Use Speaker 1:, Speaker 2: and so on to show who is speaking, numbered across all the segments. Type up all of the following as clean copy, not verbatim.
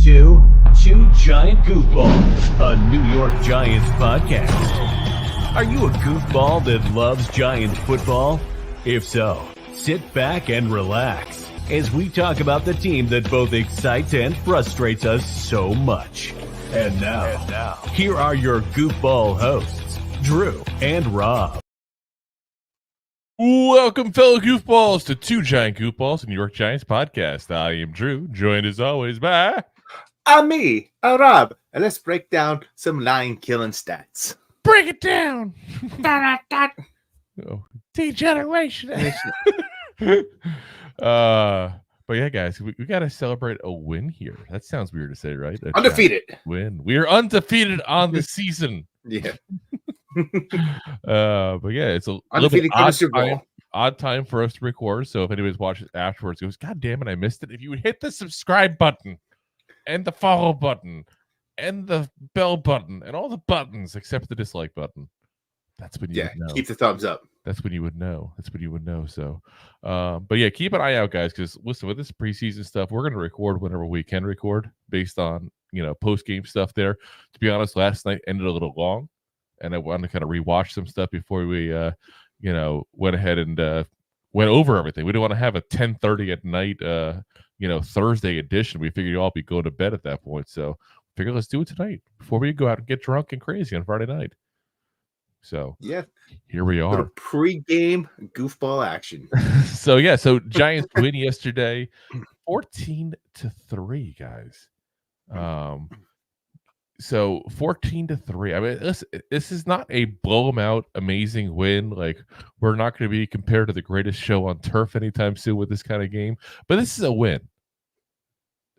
Speaker 1: to Two Giant Goofballs, a New York Giants podcast. Are you a goofball that loves Giants football? If so, sit back and relax as we talk about the team that both excites and frustrates us so much. And now, here are your goofball hosts, Drew and Rob.
Speaker 2: Welcome, fellow goofballs, to Two Giant Goofballs, a New York Giants podcast. I am Drew, joined as always by...
Speaker 3: I'm me, Rob, and let's break down some lion-killing stats.
Speaker 2: Break it down! Oh, degeneration! But yeah, guys, we got to celebrate a win here. That sounds weird to say, right?
Speaker 3: Undefeated.
Speaker 2: Win. We are undefeated on the season.
Speaker 3: Yeah.
Speaker 2: But yeah, it's a
Speaker 3: Undefeated
Speaker 2: odd time for us to record. So if anybody's watching afterwards, goes, God damn it, I missed it. If you would hit the subscribe button and the follow button and the bell button and all the buttons except the dislike button, that's when you would know.
Speaker 3: Keep the thumbs up.
Speaker 2: That's when you would know. So, but yeah, keep an eye out, guys, because listen, with this preseason stuff, we're going to record whenever we can record based on, post game stuff there. To be honest, last night ended a little long, and I wanted to kind of rewatch some stuff before we, went ahead and went over everything. We didn't want to have a 10:30 at night, Thursday edition. We figured you'll all be going to bed at that point. So figure let's do it tonight before we go out and get drunk and crazy on Friday night. So
Speaker 3: yeah,
Speaker 2: here we are.
Speaker 3: Pre-game goofball action.
Speaker 2: So Giants win yesterday, 14-3, guys. So 14-3. I mean, this is not a blow 'em out amazing win. Like, we're not going to be compared to the greatest show on turf anytime soon with this kind of game, but this is a win.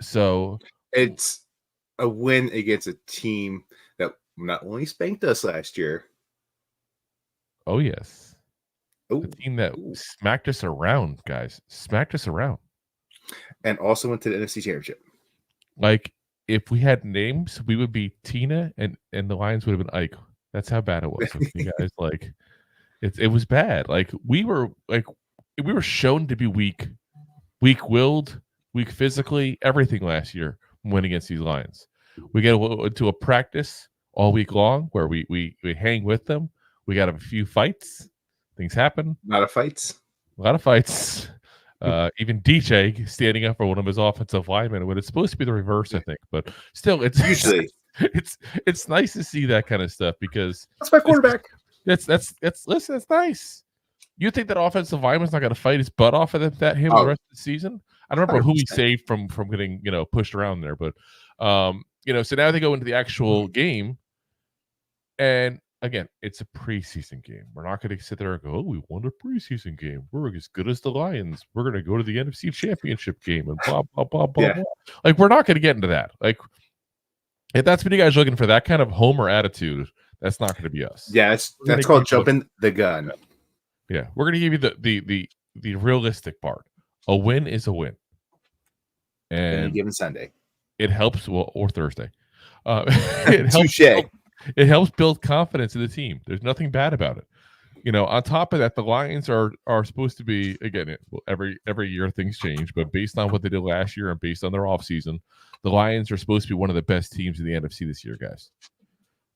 Speaker 2: So
Speaker 3: it's a win against a team that not only spanked us last year.
Speaker 2: Oh yes.
Speaker 3: Ooh.
Speaker 2: The team that smacked us around, guys. Smacked us around.
Speaker 3: And also went to the NFC Championship.
Speaker 2: Like, if we had names, we would be Tina and the Lions would have been Ike. That's how bad it was. You guys, like, it was bad. Like, we were shown to be weak-willed, weak physically, everything last year when against these Lions. We get into a practice all week long where we hang with them. We got a few fights. Things happen.
Speaker 3: A lot of fights.
Speaker 2: Even DJ standing up for one of his offensive linemen when it's supposed to be the reverse, I think. But still, it's
Speaker 3: usually
Speaker 2: it's nice to see that kind of stuff because
Speaker 3: that's my quarterback.
Speaker 2: That's nice. You think that offensive lineman's not going to fight his butt off of him the rest of the season? I don't remember 100%. Who he saved from getting pushed around there, but so now they go into the actual game, and again, it's a preseason game. We're not going to sit there and go, oh, we won a preseason game. We're as good as the Lions. We're going to go to the NFC Championship game and blah, blah, blah, blah, blah. Like, we're not going to get into that. Like, if that's what you guys are looking for, that kind of homer attitude, that's not going to be us.
Speaker 3: Yeah, that's called jumping the gun.
Speaker 2: Yeah, we're going to give you the realistic part. A win is a win. And
Speaker 3: any given Sunday.
Speaker 2: It helps, or Thursday. It helps build confidence in the team. There's nothing bad about it. On top of that, the Lions are supposed to be, again, every year things change, but based on what they did last year and based on their offseason, the Lions are supposed to be one of the best teams in the NFC this year, guys.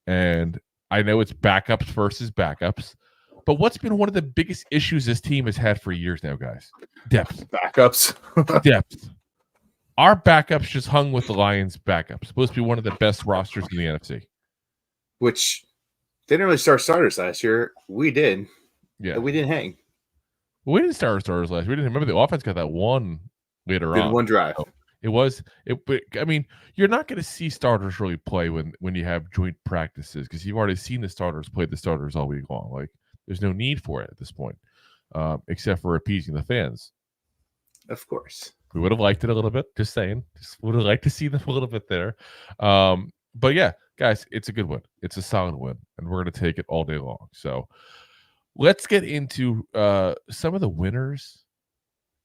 Speaker 2: And I know it's backups versus backups, but what's been one of the biggest issues this team has had for years now, guys? Depth.
Speaker 3: Backups.
Speaker 2: Depth. Our backups just hung with the Lions' backups. Supposed to be one of the best rosters in the NFC.
Speaker 3: Which didn't really start starters last year. We did.
Speaker 2: Yeah.
Speaker 3: We didn't hang.
Speaker 2: We didn't start starters last year. We didn't remember the offense got that one later on.
Speaker 3: One drive.
Speaker 2: So I mean, you're not going to see starters really play when you have joint practices because you've already seen the starters play the starters all week long. Like, there's no need for it at this point, except for appeasing the fans.
Speaker 3: Of course.
Speaker 2: We would have liked it a little bit. Just saying. Just would have liked to see them a little bit there. But yeah, guys, it's a good win. It's a solid win, and we're going to take it all day long. So let's get into some of the winners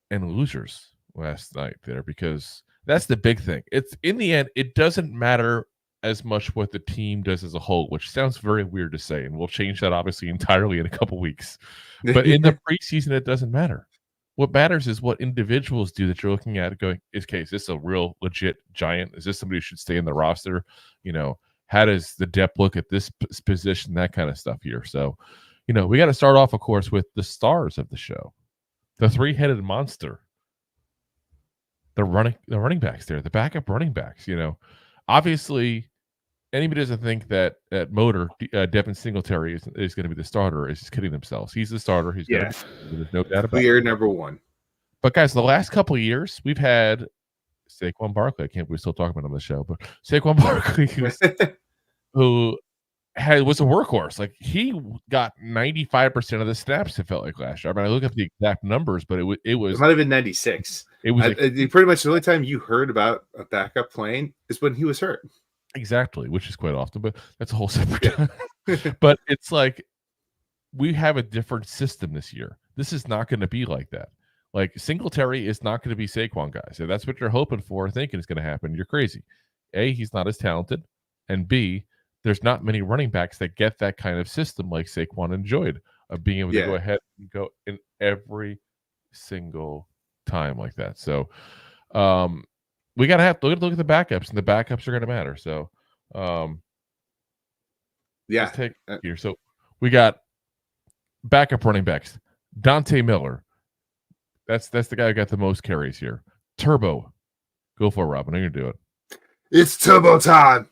Speaker 2: and losers last night there, because that's the big thing. It's in the end, it doesn't matter as much what the team does as a whole, which sounds very weird to say, and we'll change that obviously entirely in a couple weeks. But in the preseason, it doesn't matter. What matters is what individuals do that you're looking at going, is this a real legit giant? Is this somebody who should stay in the roster? How does the depth look at this position, that kind of stuff here. So, we got to start off, of course, with the stars of the show, the three-headed monster, the running backs there, the backup running backs. Obviously, anybody doesn't think that motor Devin Singletary is going to be the starter is just kidding themselves. He's the starter. He's going to be, there's no doubt about it.
Speaker 3: Clear number one.
Speaker 2: But guys, the last couple of years we've had Saquon Barkley. I can't believe we're still talking about him on the show, but Saquon Barkley, who was a workhorse. Like, he got 95% of the snaps, it felt like, last year. I mean, I look at the exact numbers, but it might
Speaker 3: have been 96. It was pretty much the only time you heard about a backup playing is when he was hurt.
Speaker 2: Exactly, which is quite often, but that's a whole separate time. But it's like, we have a different system this year. This is not going to be like that. Like, Singletary is not going to be Saquon, guys. If that's what you're hoping for, thinking is going to happen, you're crazy. A, he's not as talented, and B, there's not many running backs that get that kind of system like Saquon enjoyed, of being able to go ahead and go in every single time like that. So, we gotta have to look at the backups, and the backups are going to matter. So, let's take here. So we got backup running backs. Dante Miller, that's the guy who got the most carries here. Turbo, go for it, Robin. I'm gonna do it.
Speaker 3: It's turbo time.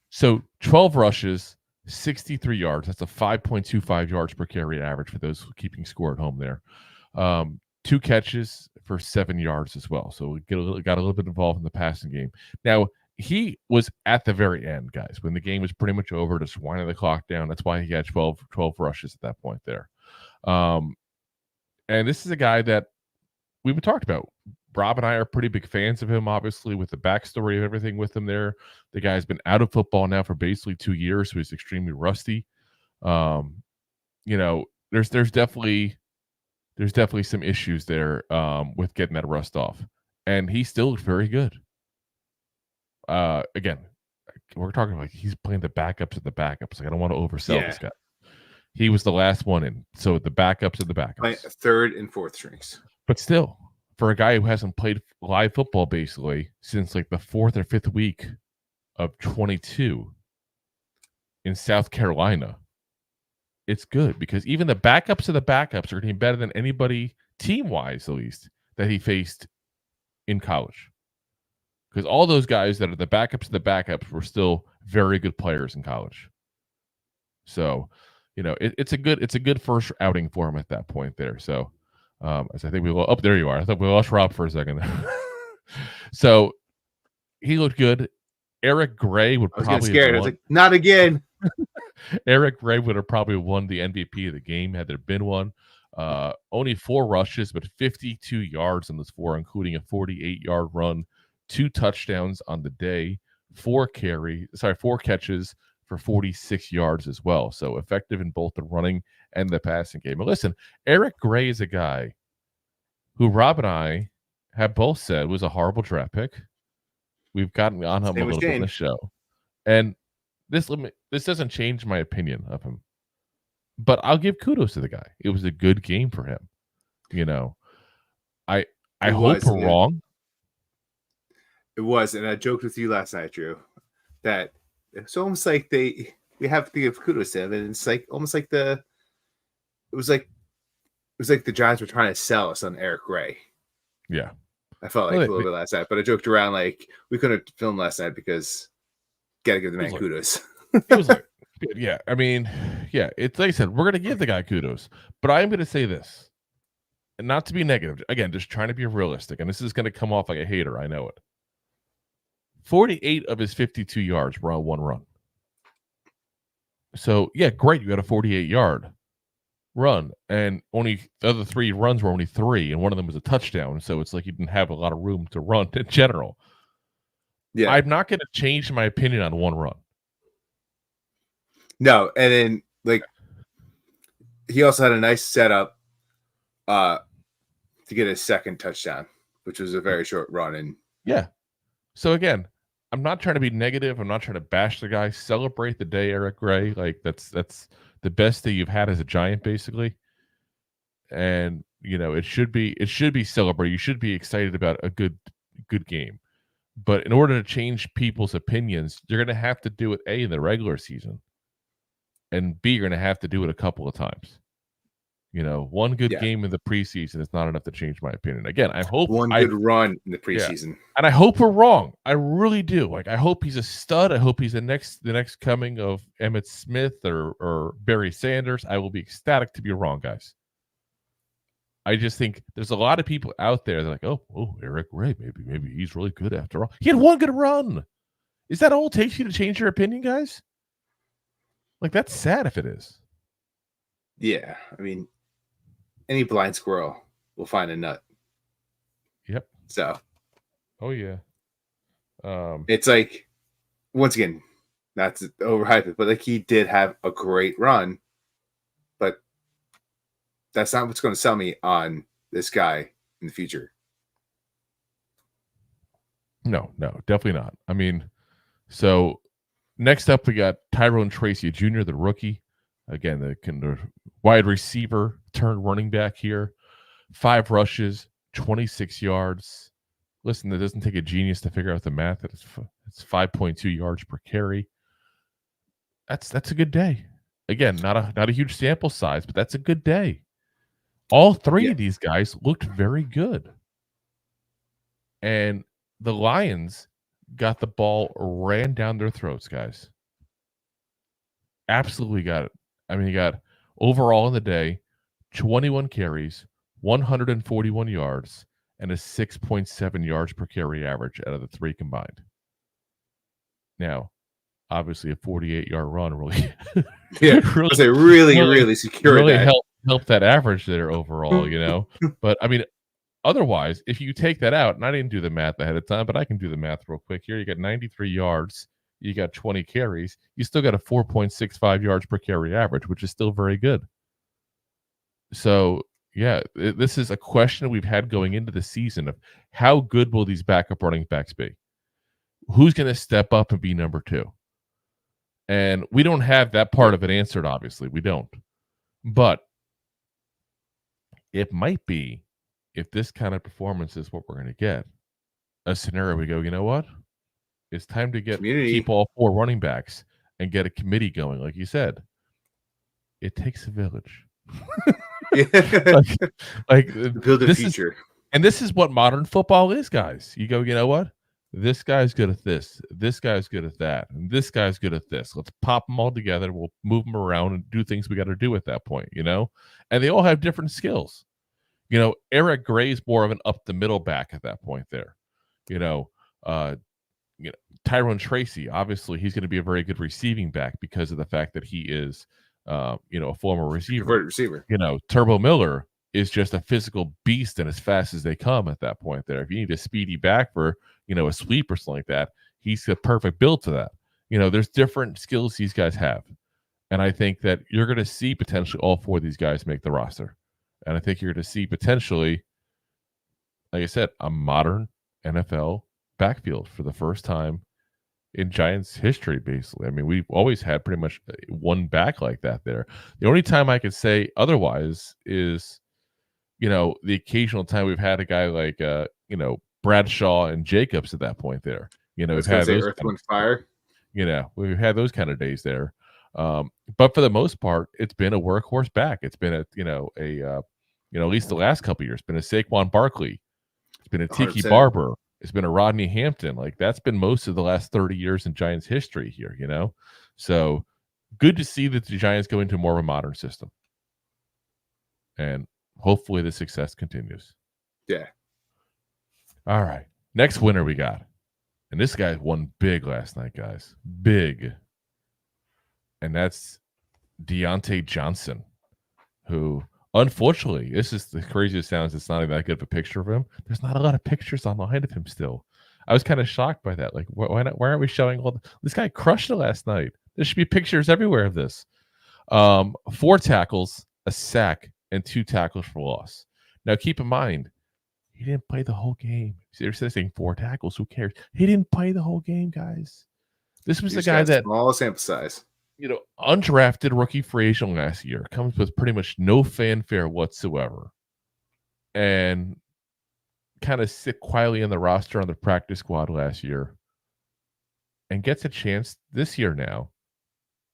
Speaker 2: So 12 rushes, 63 yards. That's a 5.25 yards per carry average for those keeping score at home there. 2 catches for 7 yards as well. So we got a little bit involved in the passing game. Now, he was at the very end, guys, when the game was pretty much over, just winding the clock down. That's why he had 12 rushes at that point there. And this is a guy that we've been talked about. Rob and I are pretty big fans of him, obviously, with the backstory of everything with him there. The guy's been out of football now for basically 2 years, so he's extremely rusty. There's definitely some issues there with getting that rust off. And he still looked very good. Again, we're talking like he's playing the backups of the backups. Like, I don't want to oversell this guy. He was the last one in. So the backups of the backups.
Speaker 3: Like third and fourth strings.
Speaker 2: But still, for a guy who hasn't played live football basically since like the 4th or 5th week of 22 in South Carolina, it's good, because even the backups of the backups are getting better than anybody, team-wise at least, that he faced in college. Because all those guys that are the backups of the backups were still very good players in college. So, it's a good first outing for him at that point there. So, as I think there you are. I thought we lost Rob for a second there. So he looked good. Eric Gray would probably
Speaker 3: scared. I was like, not again.
Speaker 2: Eric Gray would have probably won the MVP of the game had there been one. Only 4 rushes, but 52 yards on those 4, including a 48-yard run, 2 touchdowns on the day, 4 catches for 46 yards as well. So effective in both the running and the passing game. But listen, Eric Gray is a guy who Rob and I have both said was a horrible draft pick. We've gotten on him a little bit on the show. And this doesn't change my opinion of him. But I'll give kudos to the guy. It was a good game for him. I hope we're wrong.
Speaker 3: It was, and I joked with you last night, Drew, that it's almost like we have to give kudos to him, and it's like almost like it was like the Giants were trying to sell us on Eric Gray.
Speaker 2: Yeah,
Speaker 3: I felt like a little bit last night, but I joked around like we couldn't film last night because gotta give the man kudos.
Speaker 2: It was like, yeah, I mean, yeah, it's like I said, we're gonna give the guy kudos, but I am gonna say this, and not to be negative, again, just trying to be realistic, and this is gonna come off like a hater, I know it. 48 of his 52 yards were on one run. So, yeah, great. You had a 48-yard run, and only the other 3 runs were only 3, and one of them was a touchdown. So it's like you didn't have a lot of room to run in general. Yeah, I'm not going to change my opinion on one run.
Speaker 3: No, and then like he also had a nice setup to get his second touchdown, which was a very short run. And
Speaker 2: yeah. So again, I'm not trying to be negative. I'm not trying to bash the guy. Celebrate the day, Eric Gray. Like that's the best day you've had as a Giant, basically. and it should be celebrated. You should be excited about a good game. But in order to change people's opinions, you're going to have to do it A, in the regular season, and B, you're going to have to do it a couple of times. One good game in the preseason is not enough to change my opinion. Again, I hope
Speaker 3: one good run in the preseason.
Speaker 2: Yeah. And I hope we're wrong. I really do. Like, I hope he's a stud. I hope he's the next coming of Emmitt Smith or Barry Sanders. I will be ecstatic to be wrong, guys. I just think there's a lot of people out there that are like, oh, Eric Ray, maybe he's really good after all. He had one good run. Is that all it takes you to change your opinion, guys? Like, that's sad if it is.
Speaker 3: Yeah, I mean, any blind squirrel will find a nut.
Speaker 2: Yep.
Speaker 3: So.
Speaker 2: Oh yeah.
Speaker 3: It's like, once again, not to overhype it, but like, he did have a great run, but that's not what's going to sell me on this guy in the future.
Speaker 2: No, definitely not. I mean, so next up we got Tyrone Tracy Jr., the rookie. Again, the wide receiver turned running back here. 5 rushes, 26 yards. Listen, it doesn't take a genius to figure out the math. It's 5.2 yards per carry. That's a good day. Again, not a huge sample size, but that's a good day. All 3 of these guys looked very good. And the Lions got the ball ran down their throats, guys. Absolutely got it. I mean, he got overall in the day 21 carries, 141 yards, and a 6.7 yards per carry average out of the 3 combined. Now, obviously, a 48-yard run really,
Speaker 3: really secured.
Speaker 2: Really helped that average there overall, But I mean, otherwise, if you take that out, and I didn't do the math ahead of time, but I can do the math real quick here. You got 93 yards. You got 20 carries. You still got a 4.65 yards per carry average, which is still very good. So, yeah, this is a question we've had going into the season of how good will these backup running backs be? Who's going to step up and be number 2? And we don't have that part of it answered, obviously. We don't. But it might be, if this kind of performance is what we're going to get, a scenario we go, you know what? It's time to keep all 4 running backs and get a committee going. Like you said, it takes a village. like
Speaker 3: build a future.
Speaker 2: And this is what modern football is, guys. You go, you know what? This guy's good at this. This guy's good at that. And this guy's good at this. Let's pop them all together. We'll move them around and do things we got to do at that point, And they all have different skills. Eric Gray's more of an up the middle back at that point there. Tyrone Tracy, obviously, he's going to be a very good receiving back because of the fact that he is, a former receiver.
Speaker 3: Converted receiver.
Speaker 2: Turbo Miller is just a physical beast and as fast as they come at that point there. If you need a speedy back for, a sweep or something like that, he's a perfect build to that. There's different skills these guys have. And I think that you're going to see potentially all 4 of these guys make the roster. And I think you're going to see potentially, like I said, a modern NFL backfield for the first time in Giants history, basically. I mean, we've always had pretty much one back like that there. The only time I could say otherwise is, the occasional time we've had a guy like, Bradshaw and Jacobs at that point there. We've had those
Speaker 3: Earth, Wind, Fire.
Speaker 2: We've had those kind of days there. But for the most part, it's been a workhorse back. It's been at least the last couple of years, it's been a Saquon Barkley. It's been a Tiki
Speaker 3: 100%.
Speaker 2: Barber. It's been a Rodney Hampton. Like, that's been most of the last 30 years in Giants history here, So good to see that the Giants go into more of a modern system. And hopefully the success continues.
Speaker 3: Yeah.
Speaker 2: All right. Next winner we got. And this guy won big last night, guys. Big. And that's Dyontae Johnson, who, unfortunately, this is the craziest sounds. It's not even that good of a picture of him. There's not a lot of pictures online of him still. I was kind of shocked by that. Like, why aren't we showing all this guy crushed it last night? There should be pictures everywhere of this. 4 tackles, a sack, and 2 tackles for loss. Now, keep in mind, he didn't play the whole game. They're saying 4 tackles. Who cares? He didn't play the whole game, guys. This was the guy that
Speaker 3: small sample size.
Speaker 2: undrafted rookie free agent last year, comes with pretty much no fanfare whatsoever, and kind of sit quietly in the roster on the practice squad last year, and gets a chance this year now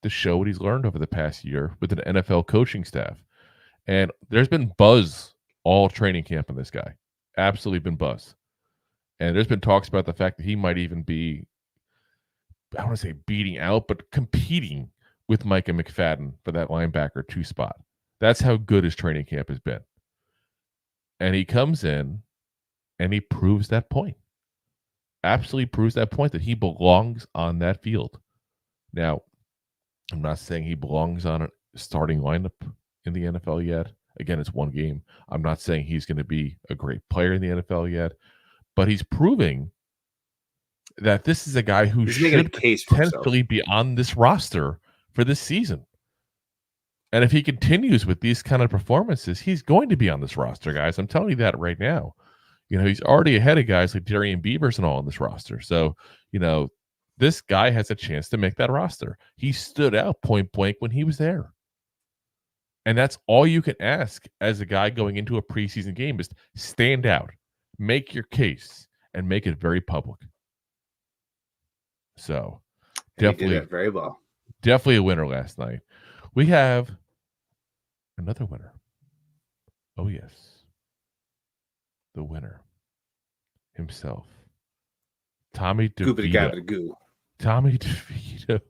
Speaker 2: to show what he's learned over the past year with an NFL coaching staff. And there's been buzz all training camp on this guy. Absolutely been buzz. And there's been talks about the fact that he might even be, I don't want to say beating out, but competing with Micah McFadden for that linebacker 2 spot. That's how good his training camp has been. And he comes in and he proves that point. Absolutely proves that point that he belongs on that field. Now, I'm not saying he belongs on a starting lineup in the NFL yet. Again, it's one game. I'm not saying he's going to be a great player in the NFL yet, but he's proving that this is a guy who should potentially be on this roster for this season. And if he continues with these kind of performances, he's going to be on this roster, guys. I'm telling you that right now. He's already ahead of guys like Darian Beavers and all on this roster. So, this guy has a chance to make that roster. He stood out point blank when he was there. And that's all you can ask as a guy going into a preseason game is stand out, make your case, and make it very public. So, definitely,
Speaker 3: he did that very well.
Speaker 2: Definitely a winner last night. We have another winner. Oh, yes. The winner himself. Tommy DeVito. Tommy DeVito.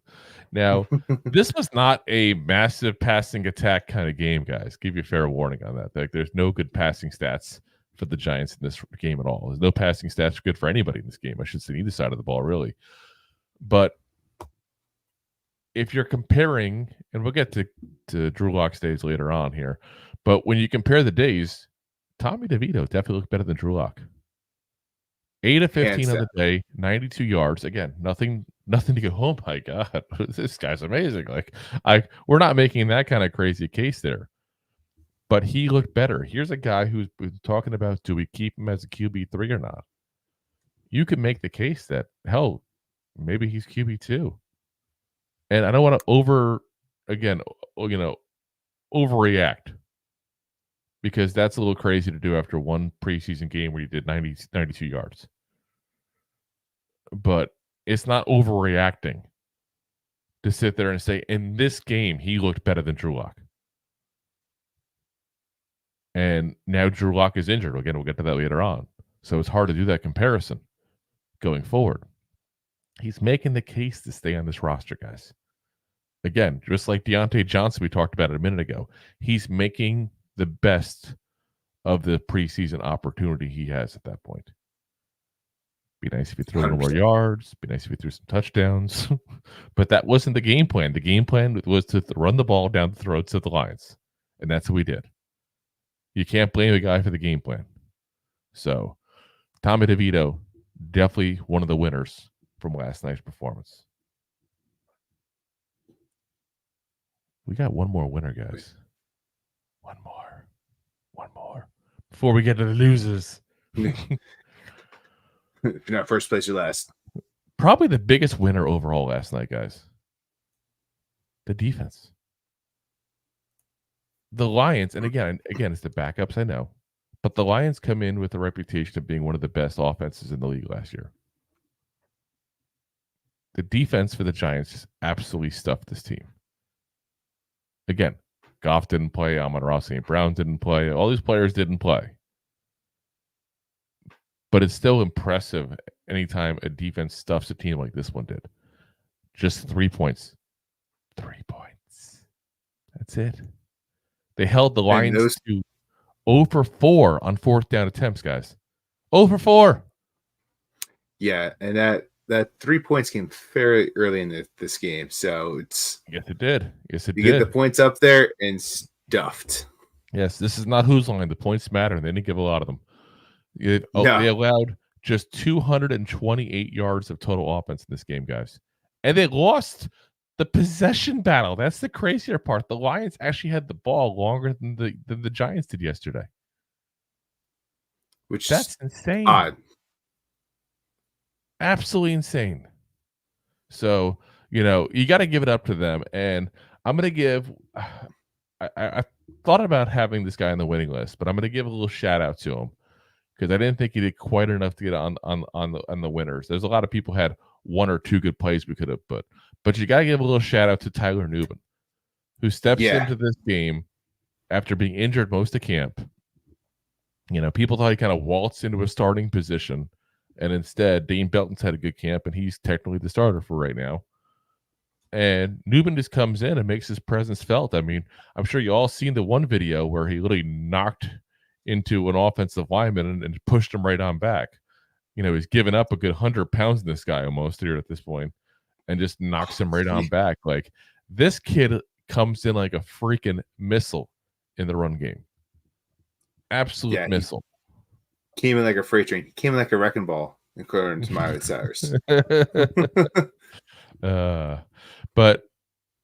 Speaker 2: Now, this was not a massive passing attack kind of game, guys. Give you a fair warning on that. Like, there's no good passing stats for the Giants in this game at all. There's no passing stats good for anybody in this game. I should say either side of the ball, really. But if you're comparing, and we'll get to Drew Lock's days later on here, but when you compare the days, Tommy DeVito definitely looked better than Drew Lock. 8 of 15 on the day, 92 yards. Again, nothing to go, oh my God, this guy's amazing. We're not making that kind of crazy case there. But he looked better. Here's a guy who's been talking about, do we keep him as a QB3 or not? You could make the case that, hell, maybe he's QB2. And I don't want to overreact, because that's a little crazy to do after one preseason game where you did 92 yards. But it's not overreacting to sit there and say, in this game, he looked better than Drew Lock. And now Drew Lock is injured. Again, we'll get to that later on. So it's hard to do that comparison going forward. He's making the case to stay on this roster, guys. Again, just like Dyontae Johnson, we talked about it a minute ago. He's making the best of the preseason opportunity he has at that point. Be nice if he threw a little more yards. Be nice if he threw some touchdowns. But that wasn't the game plan. The game plan was to run the ball down the throats of the Lions. And that's what we did. You can't blame the guy for the game plan. So, Tommy DeVito, definitely one of the winners from last night's performance. We got one more winner, guys. One more. Before we get to the losers.
Speaker 3: If you're not first place, you're last.
Speaker 2: Probably the biggest winner overall last night, guys. The defense. The Lions, and again, it's the backups, I know. But the Lions come in with a reputation of being one of the best offenses in the league last year. The defense for the Giants just absolutely stuffed this team. Again, Goff didn't play. Amon-Ra St. Brown didn't play. All these players didn't play. But it's still impressive anytime a defense stuffs a team like this one did. Just 3 points. 3 points. That's it. They held the Lions to 0 for 4 on fourth down attempts, guys. 0 for 4.
Speaker 3: Yeah, and that 3 points came very early in this game. So it's...
Speaker 2: Yes, it did. You
Speaker 3: get the points up there and stuffed.
Speaker 2: Yes, this is not whose line. The points matter. They didn't give a lot of them. They allowed just 228 yards of total offense in this game, guys. And they lost the possession battle. That's the crazier part. The Lions actually had the ball longer than the Giants did yesterday. That's insane.
Speaker 3: Odd.
Speaker 2: Absolutely insane. So, you got to give it up to them. And I'm going to give. I thought about having this guy on the winning list, but I'm going to give a little shout out to him because I didn't think he did quite enough to get on the winners. There's a lot of people had one or two good plays we could have put, but you got to give a little shout out to Tyler Nubin, who steps into this game after being injured most of camp. People thought he kind of waltzed into a starting position, and instead Dane Belton's had a good camp, and he's technically the starter for right now. And Nubin just comes in and makes his presence felt. I mean, I'm sure you all seen the one video where he literally knocked into an offensive lineman and pushed him right on back. He's given up a good 100 pounds in this guy almost here at this point and just knocks him right on back. Like, this kid comes in like a freaking missile in the run game. Absolute missile.
Speaker 3: Came in like a freight train. Came in like a wrecking ball, according to Miley Cyrus.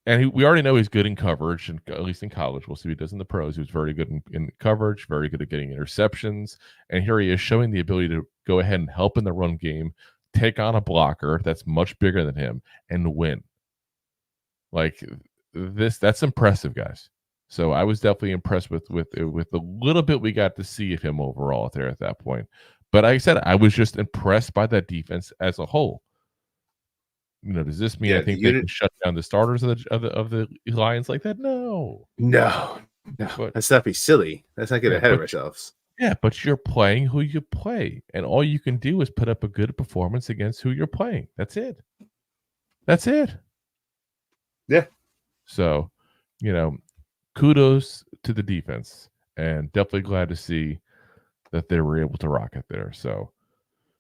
Speaker 2: We already know he's good in coverage, and at least in college. We'll see what he does in the pros. He was very good in coverage, very good at getting interceptions, and here he is showing the ability to go ahead and help in the run game, take on a blocker that's much bigger than him, and win. Like this, that's impressive, guys. So I was definitely impressed with the little bit we got to see of him overall there at that point. But like I said, I was just impressed by that defense as a whole. Does this mean I think they can shut down the starters of the Lions like that? No.
Speaker 3: But that's not be silly. Let's not get ahead of ourselves.
Speaker 2: Yeah, but you're playing who you play, and all you can do is put up a good performance against who you're playing. That's it.
Speaker 3: Yeah.
Speaker 2: So, kudos to the defense, and definitely glad to see that they were able to rock it there. So,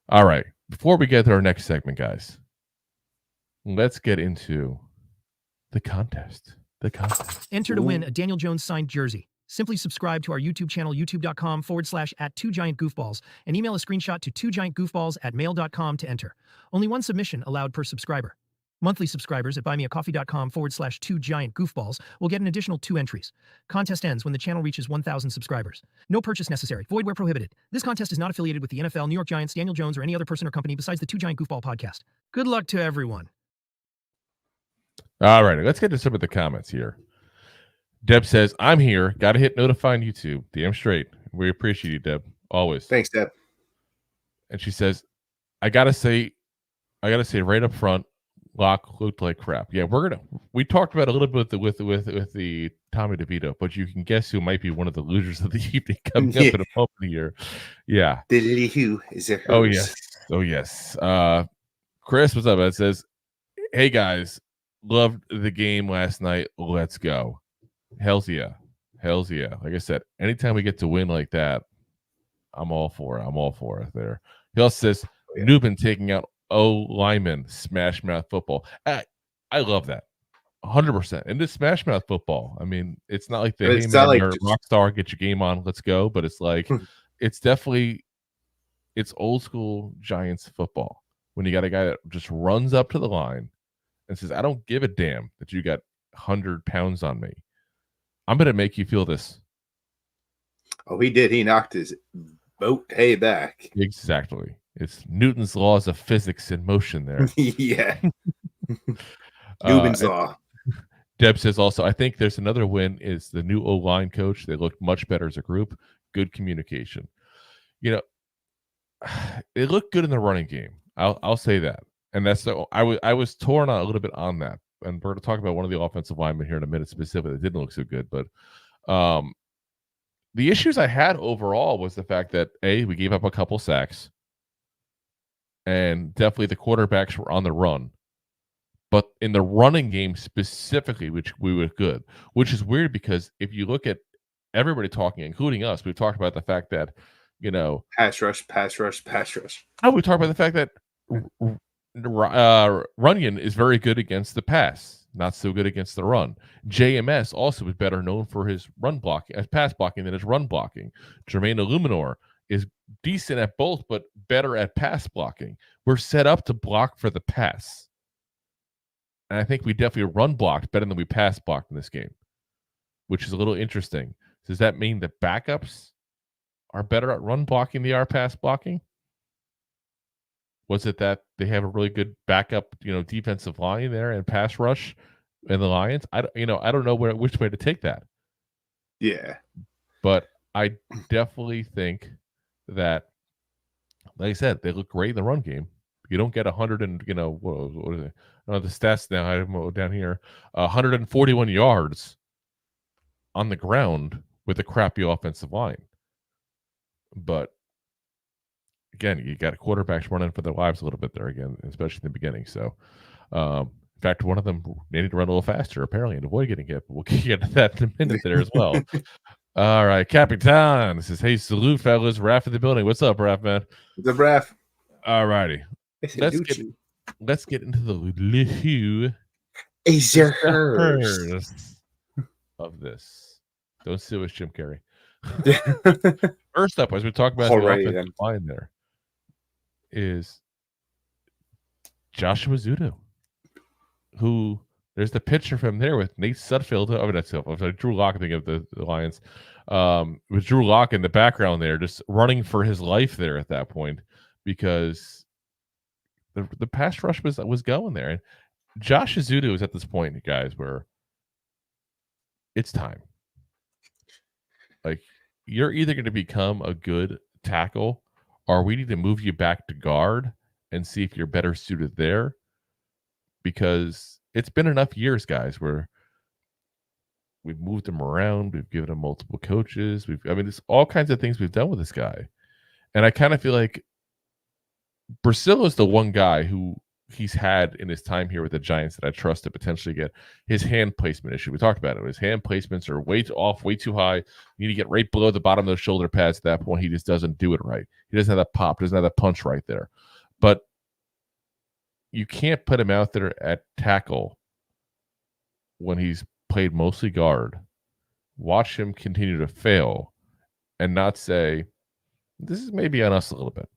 Speaker 2: all right, before we get to our next segment, guys, let's get into the contest.
Speaker 4: Enter to win a Daniel Jones signed jersey. Simply subscribe to our YouTube channel, youtube.com/@2giantgoofballs, and email a screenshot to 2giantgoofballs@mail.com to enter. Only one submission allowed per subscriber. Monthly subscribers at buymeacoffee.com/2giantgoofballs will get an additional 2 entries. Contest ends when the channel reaches 1,000 subscribers. No purchase necessary. Void where prohibited. This contest is not affiliated with the NFL, New York Giants, Daniel Jones, or any other person or company besides the 2 Giant Goofball podcast. Good luck to everyone.
Speaker 2: All right, let's get to some of the comments here. Deb says, I'm here. Got to hit notify on YouTube. Damn straight. We appreciate you, Deb. Always.
Speaker 3: Thanks, Deb.
Speaker 2: And she says, I gotta say right up front, Locke looked like crap. Yeah, we talked about a little bit with the Tommy DeVito, but you can guess who might be one of the losers of the evening coming up in a moment here. Yeah.
Speaker 3: Who is it?
Speaker 2: Oh yes. Chris, what's up? It says, hey guys, loved the game last night. Let's go. Hells yeah. Like I said, anytime we get to win like that, I'm all for it there. He also says, Nubin taking out lineman, smash mouth football. I love that. 100%. And this smash mouth football, I mean, it's not like you're a rock star, get your game on, let's go. But it's like, it's old school Giants football. When you got a guy that just runs up to the line and says, I don't give a damn that you got 100 pounds on me. I'm going to make you feel this.
Speaker 3: Oh, he did. He knocked his boat hay back.
Speaker 2: Exactly. It's Newton's laws of physics in motion there.
Speaker 3: Yeah. Newton's law.
Speaker 2: Deb says also, I think there's another win is the new O-line coach. They looked much better as a group. Good communication. It looked good in the running game. I'll say that. And that's I was torn on a little bit on that. And we're going to talk about one of the offensive linemen here in a minute specifically that didn't look so good. But the issues I had overall was the fact that, we gave up a couple sacks. And definitely the quarterbacks were on the run. But in the running game specifically, which we were good, which is weird because if you look at everybody talking, including us, we've talked about the fact that,
Speaker 3: pass rush.
Speaker 2: Oh, we talked about the fact that Runyon is very good against the pass, not so good against the run. JMS also is better known for his pass blocking than his run blocking. Jermaine Illuminor is decent at both, but better at pass blocking. We're set up to block for the pass. And I think we definitely run blocked better than we pass blocked in this game, which is a little interesting. Does that mean the backups are better at run blocking than they are pass blocking? Was it that they have a really good backup, defensive line there and pass rush in the Lions? I don't know which way to take that.
Speaker 3: Yeah.
Speaker 2: But I definitely think that, like I said, they look great in the run game. You don't get 100 and, what is it? The stats now I have down here, 141 yards on the ground with a crappy offensive line. But again, you got quarterbacks running for their lives a little bit there again, especially in the beginning. So, in fact, one of them needed to run a little faster, apparently, and avoid getting hit. But we'll get to that in a minute there as well. All right, Capitan says, "Hey, salute, fellas. Raph in the building. What's up, Raph, man?
Speaker 3: The Raph.
Speaker 2: All righty. Let's get into the who
Speaker 3: is your hers
Speaker 2: of this. Don't sue us, Jim Carrey. First up, as we talk about the offensive line, there is Joshua Zudo, who there's the picture from there with Nate Sudfeld. Drew Lock, I think of the Lions, with Drew Lock in the background there, just running for his life there at that point because the pass rush was going there. And Josh Zudo is at this point, guys, where it's time. Like, you're either going to become a good tackle or we need to move you back to guard and see if you're better suited there, because it's been enough years, guys, where we've moved him around. We've given him multiple coaches. There's all kinds of things we've done with this guy. And I kind of feel like Brasil is the one guy who he's had in his time here with the Giants that I trust to potentially get his hand placement issue. We talked about it. His hand placements are way too off, way too high. You need to get right below the bottom of those shoulder pads. At that point, he just doesn't do it right. He doesn't have that pop, doesn't have that punch right there. But you can't put him out there at tackle when he's played mostly guard. Watch him continue to fail and not say, this is maybe on us a little bit.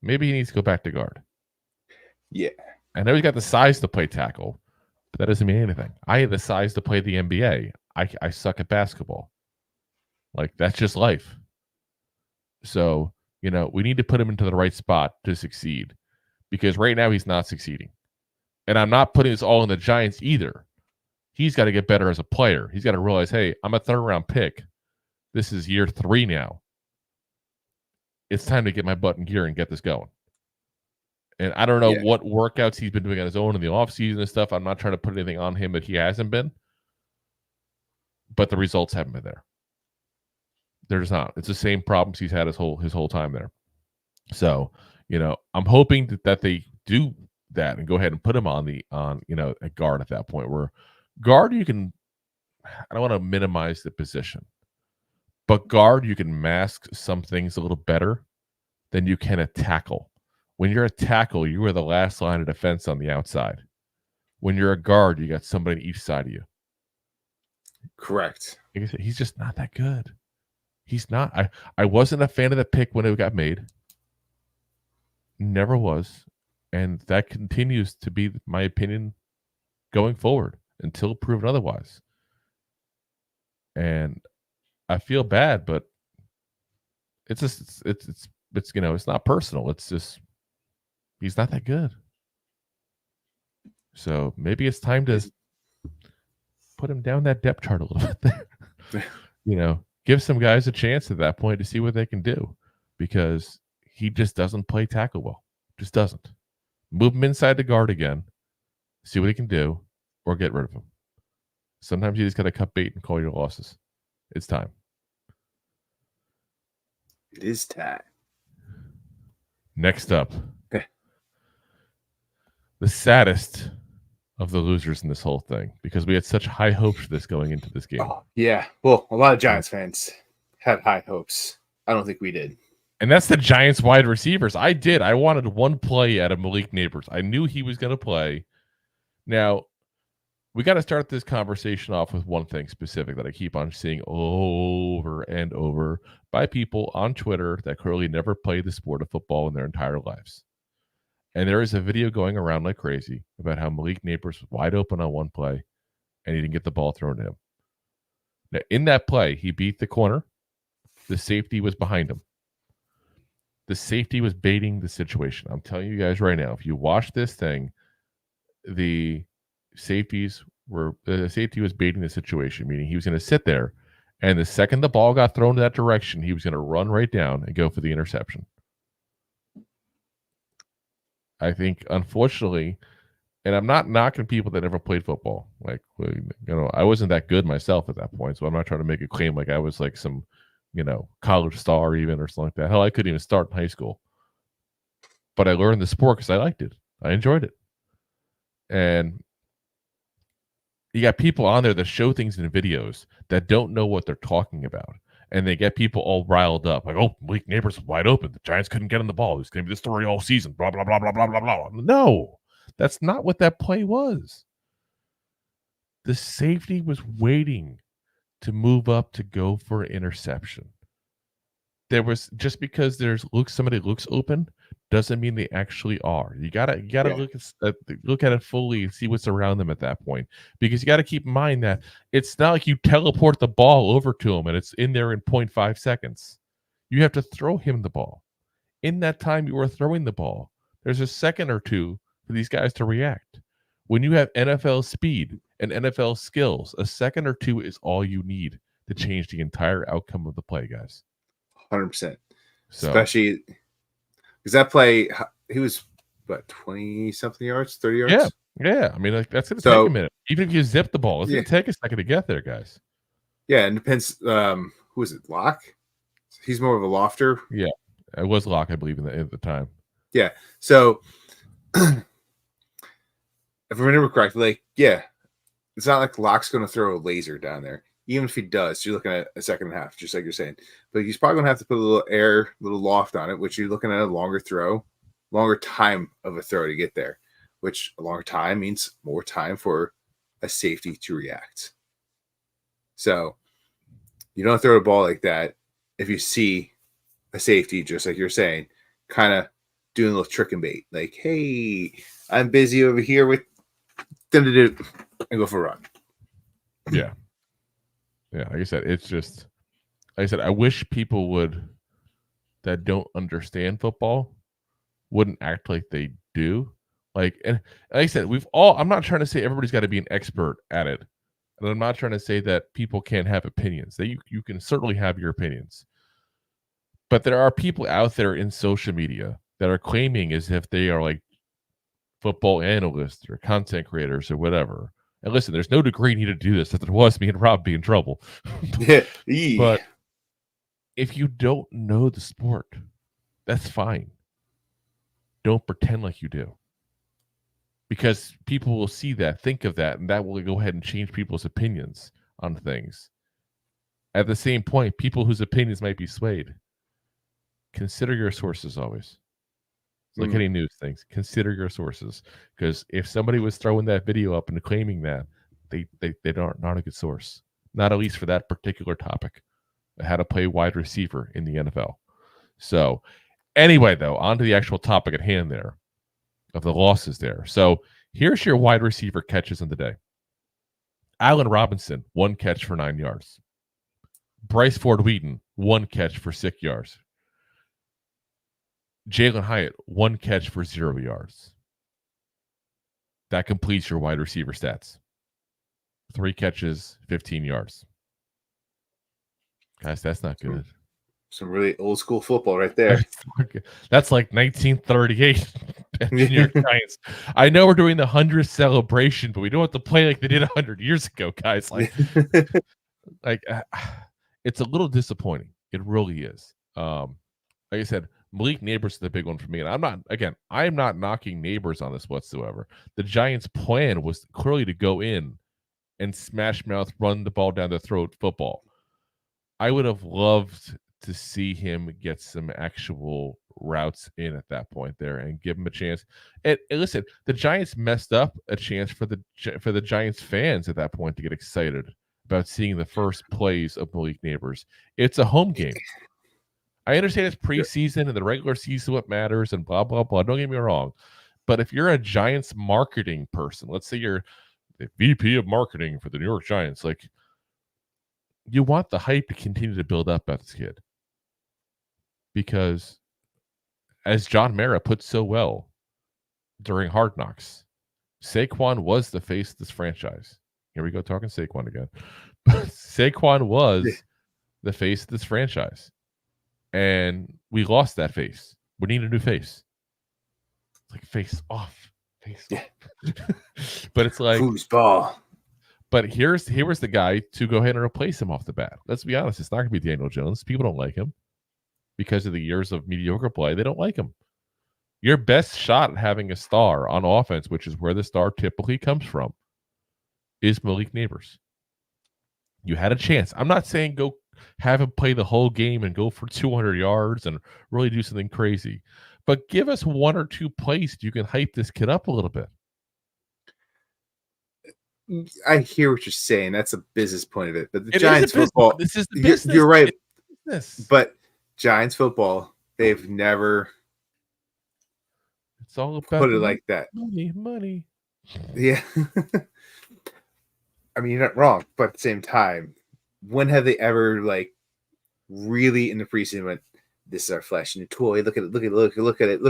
Speaker 2: Maybe he needs to go back to guard.
Speaker 3: Yeah.
Speaker 2: I know he's got the size to play tackle, but that doesn't mean anything. I have the size to play the NBA. I suck at basketball. Like, that's just life. So, we need to put him into the right spot to succeed, because right now he's not succeeding. And I'm not putting this all in the Giants either. He's got to get better as a player. He's got to realize, hey, I'm a third-round pick. This is year 3 now. It's time to get my butt in gear and get this going. And I don't know what workouts he's been doing on his own in the offseason and stuff. I'm not trying to put anything on him that he hasn't been. But the results haven't been there. They're just not. It's the same problems he's had his whole time there. So, I'm hoping that they do that and go ahead and put him on a guard at that point, where guard I don't want to minimize the position, but guard, you can mask some things a little better than you can a tackle. When you're a tackle, you are the last line of defense on the outside. When you're a guard, you got somebody on each side of you.
Speaker 3: Correct.
Speaker 2: Like I said, he's just not that good. He's not. I wasn't a fan of the pick when it got made. Never was. And that continues to be my opinion going forward until proven otherwise. And I feel bad, but it's not personal. It's just he's not that good. So maybe it's time to put him down that depth chart a little bit there. Give some guys a chance at that point to see what they can do, because he just doesn't play tackle well. Just doesn't. Move him inside the guard again, see what he can do, or get rid of him. Sometimes you just got to cut bait and call your losses. It's time.
Speaker 3: It is time.
Speaker 2: Next up, the saddest of the losers in this whole thing, because we had such high hopes for this going into this game.
Speaker 3: Oh, yeah. Well, a lot of Giants fans had high hopes. I don't think we did.
Speaker 2: And that's the Giants wide receivers. I did. I wanted one play out of Malik Neighbors. I knew he was going to play. Now, we got to start this conversation off with one thing specific that I keep on seeing over and over by people on Twitter that clearly never played the sport of football in their entire lives. And there is a video going around like crazy about how Malik Neighbors was wide open on one play and he didn't get the ball thrown to him. Now, in that play, he beat the corner. The safety was behind him. The safety was baiting the situation. I'm telling you guys right now, if you watch this thing, the safety was baiting the situation, meaning he was going to sit there, and the second the ball got thrown in that direction, he was going to run right down and go for the interception. I think, unfortunately, and I'm not knocking people that never played football. Like, I wasn't that good myself at that point, so I'm not trying to make a claim like I was like some, college star even or something like that. Hell, I couldn't even start in high school. But I learned the sport because I liked it. I enjoyed it. And you got people on there that show things in videos that don't know what they're talking about. And they get people all riled up. Like, oh, Malik Neighbors was wide open. The Giants couldn't get him the ball. It's going to be the story all season. Blah, blah, blah, blah, blah, blah, blah. No, that's not what that play was. The safety was waiting to move up to go for an interception. There was, just because somebody looks open doesn't mean they actually are. You gotta look at it fully and see what's around them at that point, because you got to keep in mind that it's not like you teleport the ball over to him and it's in there in 0.5 seconds. You have to throw him the ball. In that time you are throwing the ball, there's a second or two for these guys to react. When you have NFL speed and NFL skills, a second or two is all you need to change the entire outcome of the play, guys.
Speaker 3: 100%. Especially because that play, he was, 20-something yards, 30 yards?
Speaker 2: Yeah. I mean, like, that's going to take a minute. Even if you zip the ball, it's going to take a second to get there, guys.
Speaker 3: Yeah, and it depends. Who is it, Locke? He's more of a lofter.
Speaker 2: Yeah, it was Locke, I believe, at the time.
Speaker 3: Yeah, so if I remember correctly, it's not like Locke's going to throw a laser down there. Even if he does, you're looking at a second and a half, just like you're saying. But he's probably going to have to put a little loft on it, which you're looking at a longer time of a throw to get there, which a longer time means more time for a safety to react. So you don't throw a ball like that if you see a safety, just like you're saying, kind of doing a little trick and bait. Like, hey, I'm busy over here with and go for a run.
Speaker 2: Yeah. Yeah, like I said, it's just, like I said, I wish people that don't understand football wouldn't act like they do. And like I said, I'm not trying to say everybody's got to be an expert at it. And I'm not trying to say that people can't have opinions. You can certainly have your opinions. But there are people out there in social media that are claiming as if they are like football analysts or content creators or whatever. And listen, there's no degree needed to do this. If there was, me and Rob be in trouble. But if you don't know the sport, that's fine. Don't pretend like you do. Because people will see that, think of that, and that will go ahead and change people's opinions on things. At the same point, people whose opinions might be swayed, consider your sources always. It's like any news things. Consider your sources, because if somebody was throwing that video up and claiming that, they not a good source. Not at least for that particular topic, how to play wide receiver in the NFL. So, anyway, though, on to the actual topic at hand there of the losses there. So here's your wide receiver catches of the day. Allen Robinson, 1 catch for 9 yards. Bryce Ford-Wheaton, 1 catch for 6 yards. Jalen Hyatt, 1 catch for 0 yards. That completes your wide receiver stats. 3 catches, 15 yards. Guys, that's not good.
Speaker 3: Some really old school football right there.
Speaker 2: That's like 1938 New York Giants. I know we're doing the 100th celebration, but we don't have to play like they did 100 years ago, guys. Like it's a little disappointing. It really is. Like I said, Malik Neighbors is the big one for me. And I am not knocking Neighbors on this whatsoever. The Giants' plan was clearly to go in and smash mouth, run the ball down the throat football. I would have loved to see him get some actual routes in at that point there and give him a chance. And listen, the Giants messed up a chance for the Giants fans at that point to get excited about seeing the first plays of Malik Neighbors. It's a home game. I understand it's preseason and the regular season what matters and blah, blah, blah. Don't get me wrong. But if you're a Giants marketing person, let's say you're the VP of marketing for the New York Giants, like, you want the hype to continue to build up about this kid. Because as John Mara put so well during Hard Knocks, Saquon was the face of this franchise. Here we go, talking Saquon again. Saquon was the face of this franchise, and we lost that face. We need a new face. It's like face off. But it's like
Speaker 3: foosball.
Speaker 2: But here was the guy to go ahead and replace him off the bat. Let's be honest, it's not going to be Daniel Jones. People don't like him because of the years of mediocre play. They don't like him. Your best shot at having a star on offense, which is where the star typically comes from, is Malik Neighbors. You had a chance. I'm not saying go have him play the whole game and go for 200 yards and really do something crazy, but give us one or two plays you can hype this kid up a little bit.
Speaker 3: I hear what you're saying. That's a business point of it. But the Giants football,
Speaker 2: this is the business.
Speaker 3: You're right.
Speaker 2: Business.
Speaker 3: But Giants football, they've never
Speaker 2: it's all about
Speaker 3: put it like that.
Speaker 2: Money.
Speaker 3: Yeah. I mean, you're not wrong, but at the same time, when have they ever like really in the preseason went, this is our flash new toy. Look at it, look at it.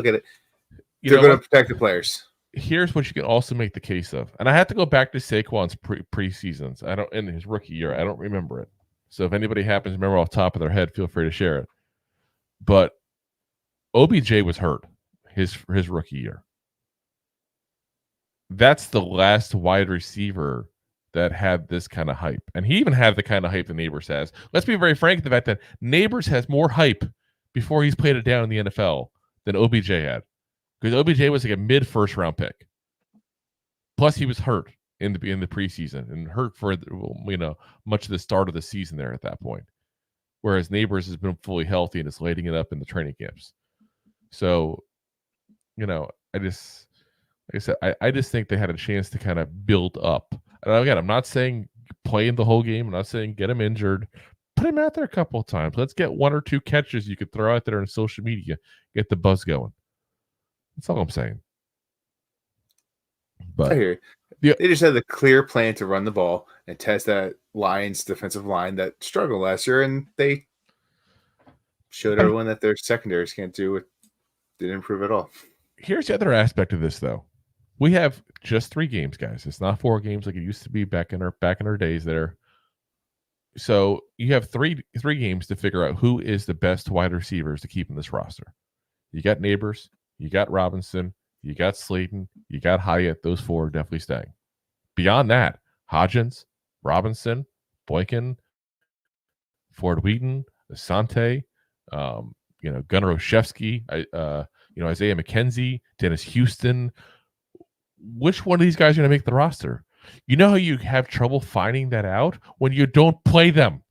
Speaker 3: They're going to protect the players.
Speaker 2: Here's what you can also make the case of, and I have to go back to Saquon's preseasons. I don't in his rookie year. I don't remember it. So if anybody happens to remember off the top of their head, feel free to share it. But OBJ was hurt his rookie year. That's the last wide receiver that had this kind of hype, and he even had the kind of hype that Neighbors has. Let's be very frank: the fact that Neighbors has more hype before he's played it down in the NFL than OBJ had. Because OBJ was like a mid-first round pick. Plus, he was hurt in the preseason and hurt for much of the start of the season there at that point. Whereas Neighbors has been fully healthy and is lighting it up in the training camps. So, I just think they had a chance to kind of build up. And again, I'm not saying play him the whole game. I'm not saying get him injured. Put him out there a couple of times. Let's get one or two catches you could throw out there on social media. Get the buzz going. That's all I'm saying. But
Speaker 3: I hear you. They just had the clear plan to run the ball and test that Lions defensive line that struggled last year, and they showed everyone that their secondaries can't do it. Didn't improve at all.
Speaker 2: Here's the other aspect of this, though. We have just 3 games, guys. It's not 4 games like it used to be back in our days there. So you have three games to figure out who is the best wide receivers to keep in this roster. You got Neighbors. You got Robinson, you got Slayton, you got Hyatt. Those 4 are definitely staying. Beyond that, Hodgins, Robinson, Boykin, Ford Wheaton, Asante, Gunnar Olszewski, Isaiah McKenzie, Dennis Houston. Which one of these guys are going to make the roster? You know how you have trouble finding that out? When you don't play them.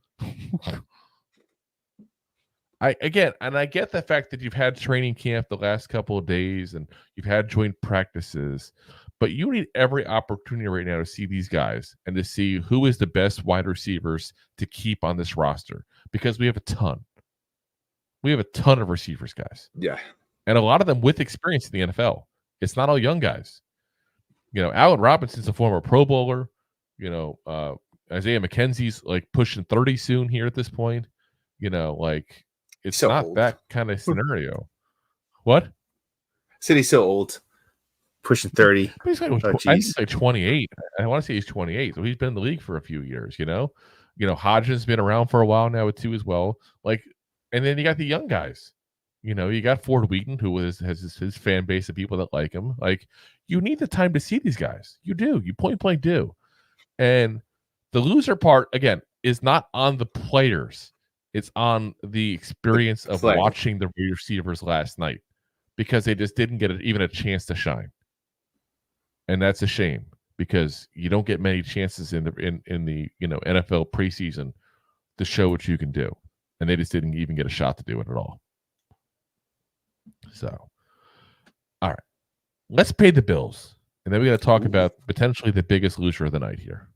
Speaker 2: I get the fact that you've had training camp the last couple of days and you've had joint practices, but you need every opportunity right now to see these guys and to see who is the best wide receivers to keep on this roster, because we have a ton. We have a ton of receivers, guys.
Speaker 3: Yeah.
Speaker 2: And a lot of them with experience in the NFL. It's not all young guys. Allen Robinson's a former Pro Bowler. Isaiah McKenzie's like pushing 30 soon here at this point. It's so not old. That kind of scenario. What?
Speaker 3: Said he's so old, pushing 30.
Speaker 2: He's like 28. I want to say he's 28, so he's been in the league for a few years. Hodgins been around for a while now too as well. And then you got the young guys. You got Ford Wheaton, who has his fan base of people that like him. You need the time to see these guys. You do. You point blank do. And the loser part again is not on the players. It's on the experience of watching the receivers last night, because they just didn't get even a chance to shine. And that's a shame, because you don't get many chances in the NFL preseason to show what you can do. And they just didn't even get a shot to do it at all. So, all right. Let's pay the bills. And then we're going to talk about potentially the biggest loser of the night here.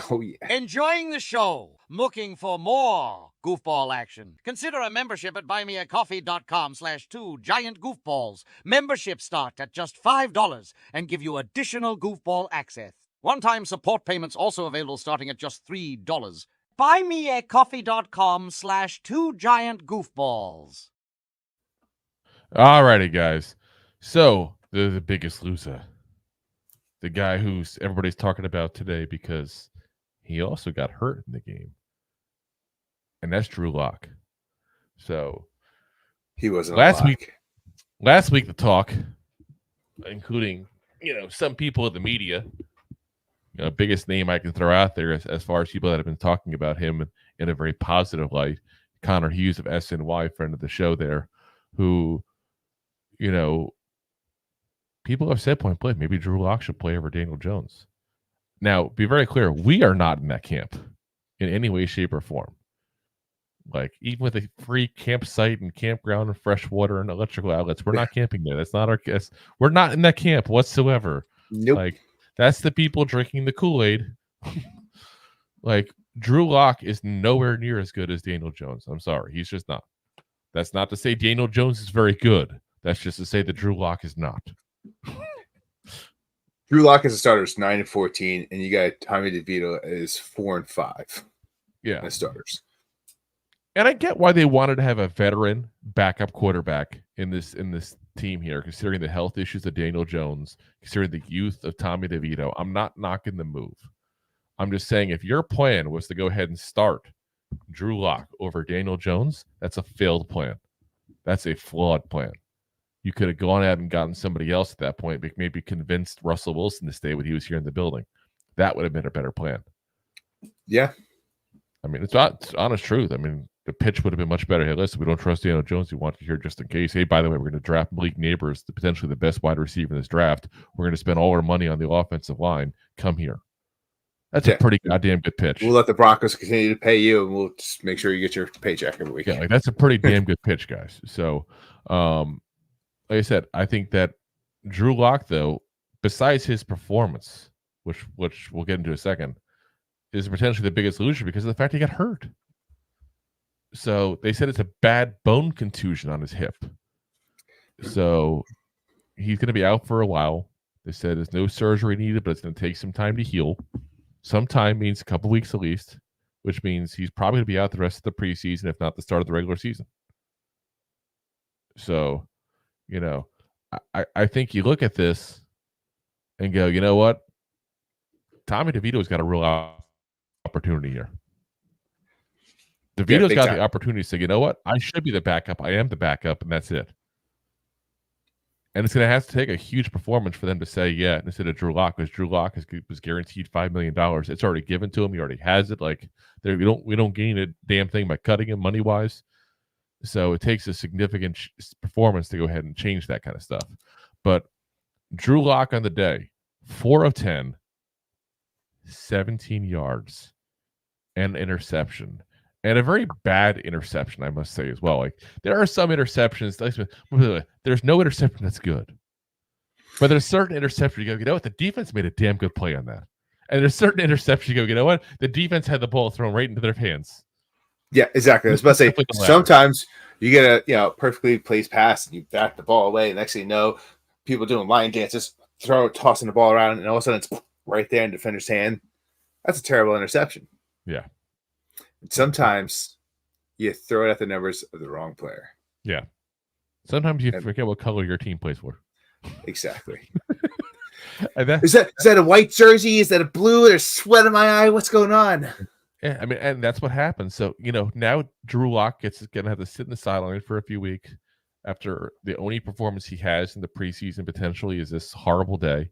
Speaker 3: Oh, yeah.
Speaker 5: Enjoying the show? Looking for more goofball action? Consider a membership at buymeacoffee.com/2giantgoofballs. Memberships start at just $5 and give you additional goofball access. One-time support payments also available starting at just $3. Buymeacoffee.com/2giantgoofballs.
Speaker 2: All righty, guys. So the biggest loser, the guy who's everybody's talking about today because he also got hurt in the game, and that's Drew Lock. So
Speaker 3: He wasn't
Speaker 2: last week the talk, including some people in the media, biggest name I can throw out there as far as people that have been talking about him in a very positive light, Connor Hughes of SNY, friend of the show there, who people have said point blank, maybe Drew Lock should play over Daniel Jones. Now, be very clear, we are not in that camp in any way, shape, or form. Like, even with a free campsite and campground and fresh water and electrical outlets, we're not camping there. That's not our guess. We're not in that camp whatsoever.
Speaker 3: Nope.
Speaker 2: Like, that's the people drinking the Kool-Aid. Like, Drew Lock is nowhere near as good as Daniel Jones. I'm sorry. He's just not. That's not to say Daniel Jones is very good. That's just to say that Drew Lock is not.
Speaker 3: Drew Lock as a starter is 9-14, and you got Tommy DeVito is 4-5.
Speaker 2: Yeah,
Speaker 3: as starters.
Speaker 2: And I get why they wanted to have a veteran backup quarterback in this team here, considering the health issues of Daniel Jones, considering the youth of Tommy DeVito. I'm not knocking the move. I'm just saying if your plan was to go ahead and start Drew Lock over Daniel Jones, that's a failed plan. That's a flawed plan. You could have gone out and gotten somebody else at that point, maybe convinced Russell Wilson to stay when he was here in the building. That would have been a better plan.
Speaker 3: Yeah.
Speaker 2: I mean, it's honest truth. I mean, the pitch would have been much better. Hey, listen, we don't trust Daniel Jones. We want you here just in case. Hey, by the way, we're going to draft Malik Neighbors, potentially the best wide receiver in this draft. We're going to spend all our money on the offensive line. Come here. That's a pretty goddamn good pitch.
Speaker 3: We'll let the Broncos continue to pay you, and we'll just make sure you get your paycheck every week.
Speaker 2: Yeah, like that's a pretty damn good pitch, guys. So, like I said, I think that Drew Lock, though, besides his performance, which we'll get into in a second, is potentially the biggest loser because of the fact he got hurt. So they said it's a bad bone contusion on his hip. So he's going to be out for a while. They said there's no surgery needed, but it's going to take some time to heal. Some time means a couple weeks at least, which means he's probably going to be out the rest of the preseason, if not the start of the regular season. So, I think you look at this and go, you know what? Tommy DeVito's got a real opportunity here. DeVito's got the opportunity to say, you know what? I should be the backup. I am the backup, and that's it. And it's going to have to take a huge performance for them to say, yeah, instead of Drew Lock, because Drew Lock was guaranteed $5 million. It's already given to him. He already has it. Like, we don't gain a damn thing by cutting him money-wise. So it takes a significant performance to go ahead and change that kind of stuff. But Drew Lock on the day, 4 of 10, 17 yards, and interception. And a very bad interception, I must say, as well. Like, there are some interceptions. There's no interception that's good. But there's certain interceptions you go, you know what? The defense made a damn good play on that. And there's certain interceptions you go, you know what? The defense had the ball thrown right into their hands.
Speaker 3: Yeah, exactly. I was about to say, sometimes you get a perfectly placed pass and you back the ball away. And next thing you know, people doing line dances, tossing the ball around, and all of a sudden it's right there in the defender's hand. That's a terrible interception.
Speaker 2: Yeah.
Speaker 3: Sometimes you throw it at the numbers of the wrong player.
Speaker 2: Yeah. Sometimes you forget what color your team plays for.
Speaker 3: Exactly.
Speaker 2: Is
Speaker 3: that a white jersey? Is that a blue? There's sweat in my eye. What's going on?
Speaker 2: Yeah, I mean, and that's what happens. So, now Drew Lock is going to have to sit in the sideline for a few weeks after the only performance he has in the preseason potentially is this horrible day.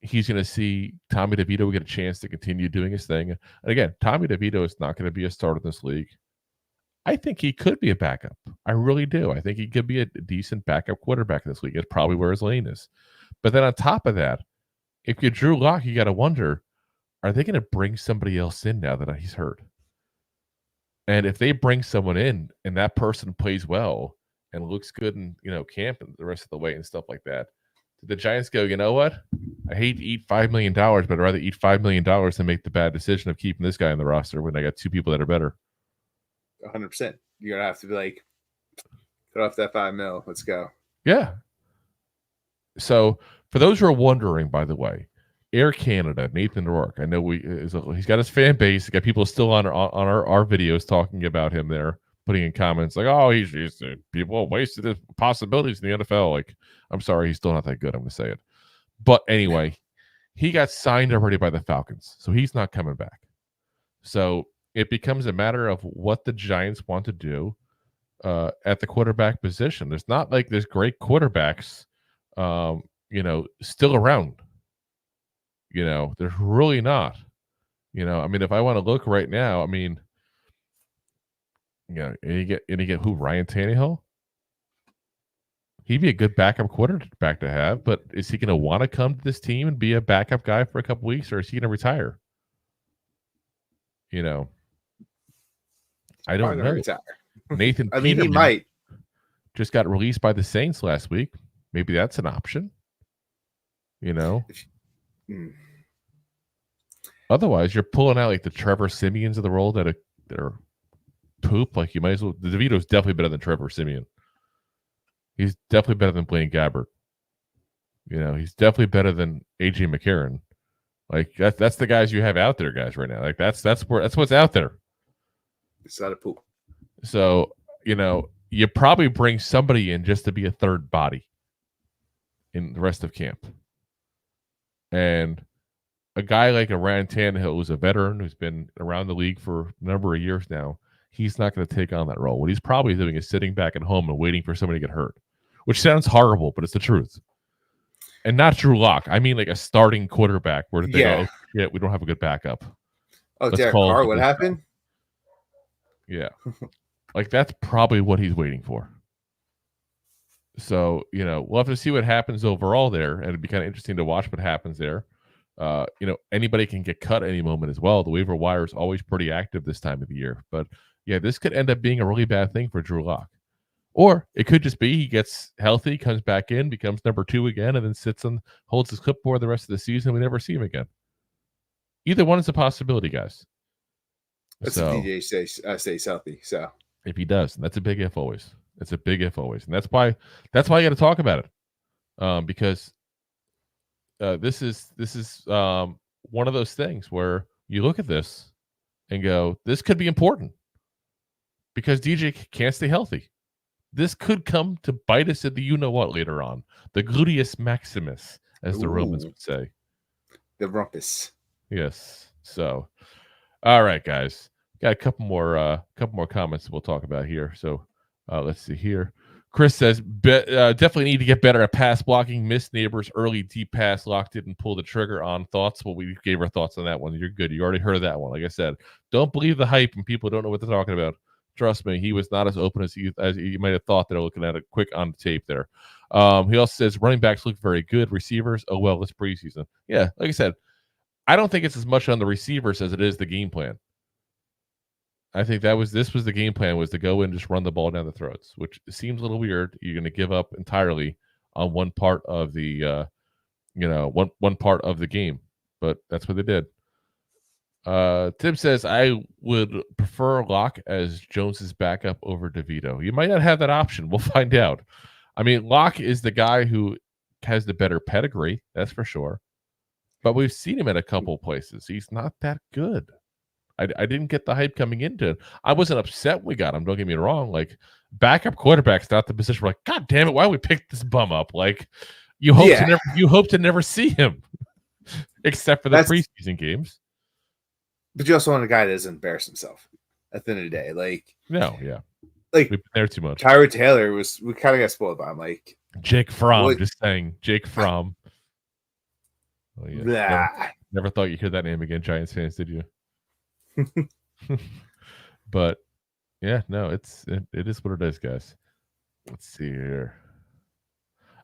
Speaker 2: He's going to see Tommy DeVito get a chance to continue doing his thing. And again, Tommy DeVito is not going to be a starter in this league. I think he could be a backup. I really do. I think he could be a decent backup quarterback in this league. It's probably where his lane is. But then on top of that, if you're Drew Lock, you got to wonder, are they going to bring somebody else in now that he's hurt? And if they bring someone in and that person plays well and looks good in, camp and the rest of the way and stuff like that, the Giants go, you know what? I hate to eat $5 million, but I'd rather eat $5 million than make the bad decision of keeping this guy on the roster when I got two people that are better.
Speaker 3: 100%. You're going to have to be like, cut off that $5 million. Let's go.
Speaker 2: Yeah. So for those who are wondering, by the way, Air Canada, Nathan Rourke, I know he's got his fan base. He's got people still on our videos talking about him there. putting in comments like, "Oh, he's people wasted his possibilities in the NFL." Like, I'm sorry, he's still not that good. I'm going to say it. But anyway, he got signed already by the Falcons, so he's not coming back. So it becomes a matter of what the Giants want to do at the quarterback position. There's not like there's great quarterbacks, still around. There's really not. I mean, if I want to look right now, I mean, and you get who? Ryan Tannehill? He'd be a good backup quarterback to have, but is he going to want to come to this team and be a backup guy for a couple weeks, or is he going to retire? I don't know.
Speaker 3: Retire.
Speaker 2: Nathan
Speaker 3: I mean, he
Speaker 2: Peterman
Speaker 3: might.
Speaker 2: just got released by the Saints last week. Maybe that's an option. Otherwise, you're pulling out like the Trevor Simeons of the world that are poop. Like, you might as well. DeVito's definitely better than Trevor Simeon. He's definitely better than Blaine Gabbert. He's definitely better than AJ McCarron. Like, that's the guys you have out there, guys, right now. Like, that's what's out there.
Speaker 3: It's not a poop.
Speaker 2: So, you probably bring somebody in just to be a third body in the rest of camp. And a guy like a Ryan Tannehill, who's a veteran, who's been around the league for a number of years now, he's not going to take on that role. What he's probably doing is sitting back at home and waiting for somebody to get hurt, which sounds horrible, but it's the truth. And not Drew Lock. I mean, like a starting quarterback where they go, "Oh, shit, we don't have a good backup."
Speaker 3: Oh, Derek Carr, what happened?
Speaker 2: Yeah. Like, that's probably what he's waiting for. So, we'll have to see what happens overall there, and it'd be kind of interesting to watch what happens there. Anybody can get cut any moment as well. The waiver wire is always pretty active this time of the year. But, yeah, this could end up being a really bad thing for Drew Lock. Or it could just be he gets healthy, comes back in, becomes number 2 again, and then holds his clipboard the rest of the season. We never see him again. Either one is a possibility, guys.
Speaker 3: That's if DJ stays healthy. So
Speaker 2: if he does, that's a big if always. It's a big if always, and that's why you got to talk about it, because this is one of those things where you look at this and go, this could be important because DJ can't stay healthy. This could come to bite us at the you-know-what later on. The gluteus maximus, as the Romans would say.
Speaker 3: The rumpus.
Speaker 2: Yes. So, all right, guys. Got a couple more comments we'll talk about here. So, let's see here. Chris says, definitely need to get better at pass blocking. Missed Neighbors early deep pass. Lock didn't pull the trigger on. Thoughts? Well, we gave our thoughts on that one. You're good. You already heard that one. Like I said, don't believe the hype and people don't know what they're talking about. Trust me, he was not as open as you might have thought. They're looking at it quick on the tape there. He also says running backs look very good. Receivers, oh well, it's preseason. Yeah, like I said, I don't think it's as much on the receivers as it is the game plan. I think this was the game plan, was to go in and just run the ball down the throats, which seems a little weird. You're going to give up entirely on one part of the one part of the game, but that's what they did. Tim says, I would prefer Locke as Jones's backup over DeVito. You might not have that option. We'll find out. I mean, Locke is the guy who has the better pedigree, that's for sure. But we've seen him at a couple places. He's not that good. I didn't get the hype coming into it. I wasn't upset when we got him. Don't get me wrong. Like, backup quarterback's not the position where, like, God damn it, why we picked this bum up? Like, you hope to never see him, except for the preseason games.
Speaker 3: But you also want a guy that doesn't embarrass himself at the end of the day. Like,
Speaker 2: no, yeah.
Speaker 3: Like,
Speaker 2: we've been there too much.
Speaker 3: Tyrone Taylor we kind of got spoiled by him. Like,
Speaker 2: Jake Fromm, just saying. Jake Fromm. Oh, yeah. Never thought you'd hear that name again, Giants fans, did you? But yeah, no, it is what it is, guys. Let's see here.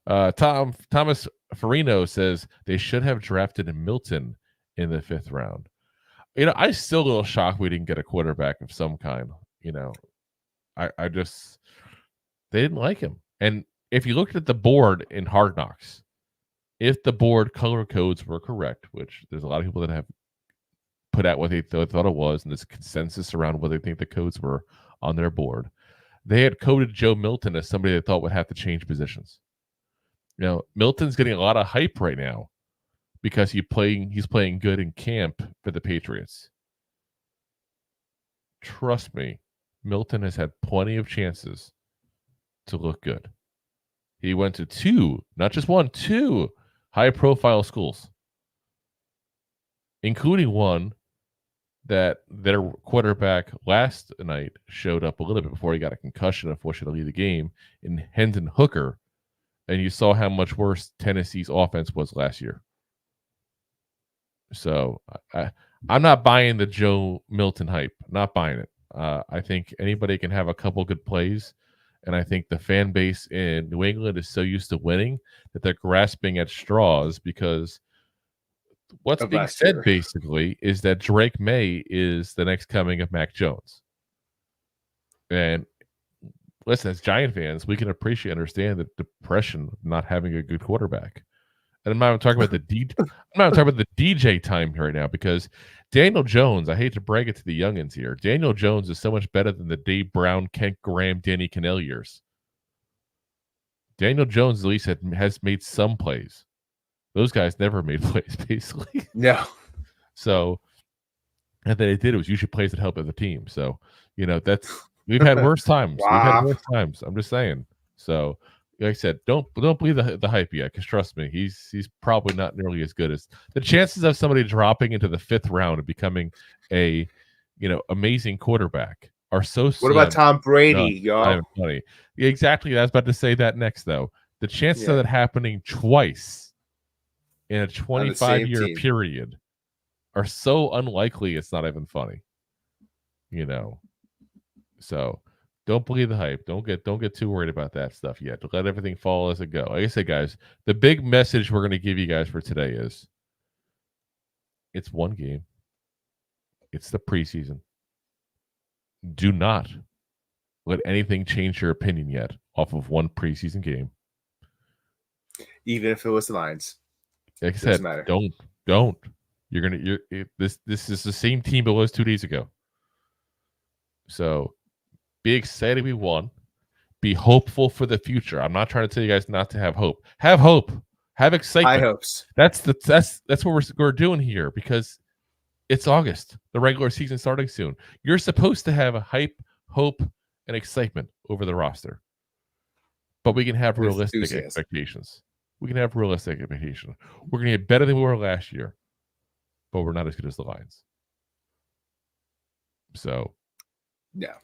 Speaker 2: Thomas Farino says they should have drafted Milton in the 5th round. I'm still a little shocked we didn't get a quarterback of some kind. I just, they didn't like him. And if you looked at the board in Hard Knocks, if the board color codes were correct, which there's a lot of people that have put out what they thought it was, and there's consensus around what they think the codes were on their board, they had coded Joe Milton as somebody they thought would have to change positions. Milton's getting a lot of hype right now because he's playing good in camp for the Patriots. Trust me, Milton has had plenty of chances to look good. He went to two, not just one, two high-profile schools, including one that their quarterback last night showed up a little bit before he got a concussion, unfortunately, to leave the game, in Hendon Hooker, and you saw how much worse Tennessee's offense was last year. So I'm not buying the Joe Milton hype. Not buying it. I think anybody can have a couple good plays, and I think the fan base in New England is so used to winning that they're grasping at straws, because what's being said basically is that Drake May is the next coming of Mac Jones. And listen, as Giant fans, we can understand the depression of not having a good quarterback. And I'm not even talking about the DJ time here right now, because Daniel Jones, I hate to brag it to the youngins here, Daniel Jones is so much better than the Dave Brown, Kent Graham, Danny Cannell years. Daniel Jones at least has made some plays. Those guys never made plays, basically.
Speaker 3: No.
Speaker 2: So, and then it did. It was usually plays that help the team. So, we've had worse times.
Speaker 3: Wow.
Speaker 2: We've had worse times. I'm just saying. So, like I said, don't believe the hype yet, because trust me, he's probably not nearly as good as the chances of somebody dropping into the 5th round and becoming a amazing quarterback are so slim.
Speaker 3: What about Tom Brady, y'all?
Speaker 2: Funny. Yeah, exactly. I was about to say that next, though. The chances of it happening twice in a 25-year period are so unlikely it's not even funny. So don't believe the hype. Don't get too worried about that stuff yet. Let everything fall as it go. Like I said, guys, the big message we're going to give you guys for today is it's one game. It's the preseason. Do not let anything change your opinion yet off of one preseason game.
Speaker 3: Even if it was the Lions.
Speaker 2: Like I said, don't. This is the same team it was 2 days ago. So be excited we won. Be hopeful for the future. I'm not trying to tell you guys not to have hope. Have hope. Have excitement.
Speaker 3: High hopes.
Speaker 2: That's what we're doing here, because it's August. The regular season starting soon. You're supposed to have a hype, hope, and excitement over the roster. But we can have realistic expectations. We're going to get better than we were last year, but we're not as good as the Lions. So,
Speaker 3: yeah.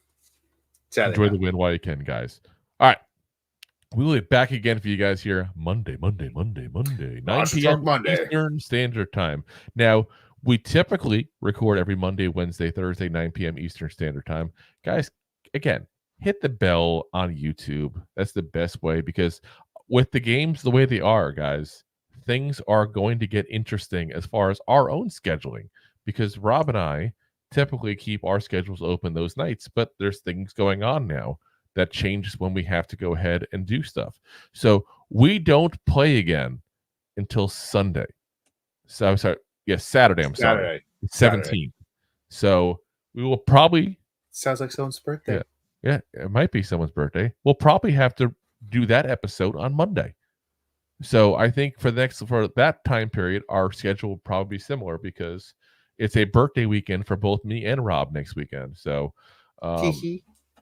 Speaker 2: Enjoy the win while you can, guys. All right. We will be back again for you guys here Monday, 9 p.m. Eastern Standard Time. Now, we typically record every Monday, Wednesday, Thursday, 9 p.m. Eastern Standard Time. Guys, again, hit the bell on YouTube. That's the best way, because with the games the way they are, guys, things are going to get interesting as far as our own scheduling, because Rob and I typically keep our schedules open those nights, but there's things going on now that changes when we have to go ahead and do stuff. So we don't play again until Sunday. So I'm sorry. Yes, Saturday. I'm sorry. 17th. So we will probably.
Speaker 3: Sounds like someone's birthday.
Speaker 2: Yeah, it might be someone's birthday. We'll probably have to do that episode on Monday. So I think for that time period, our schedule will probably be similar, because it's a birthday weekend for both me and Rob next weekend. So,